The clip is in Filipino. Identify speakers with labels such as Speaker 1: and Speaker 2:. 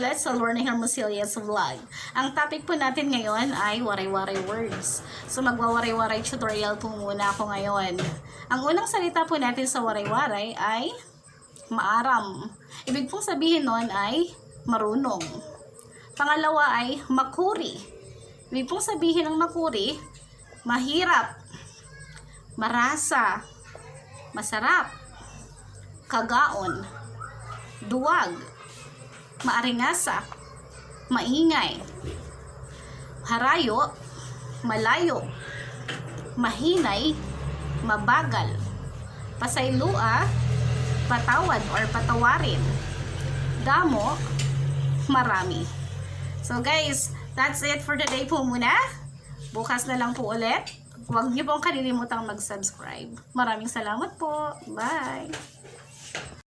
Speaker 1: ulit sa Learning Hermosilia's vlog. Ang topic po natin ngayon ay waray-waray words. So magwawaray-waray tutorial po muna ako ngayon. Ang unang salita po natin sa waray-waray ay maaram. Ibig pong sabihin nun ay marunong. Pangalawa ay makuri. Ibig pong sabihin ng makuri, mahirap, marasa, masarap, kagaon, duwag, maaringasa, maingay, harayo, malayo, mahinay, mabagal, pasaylua, patawad or patawarin, damo, marami. So guys, that's it for today po muna. Bukas na lang po ulit. Huwag niyo pong kalilimutang mag-subscribe. Maraming salamat po. Bye!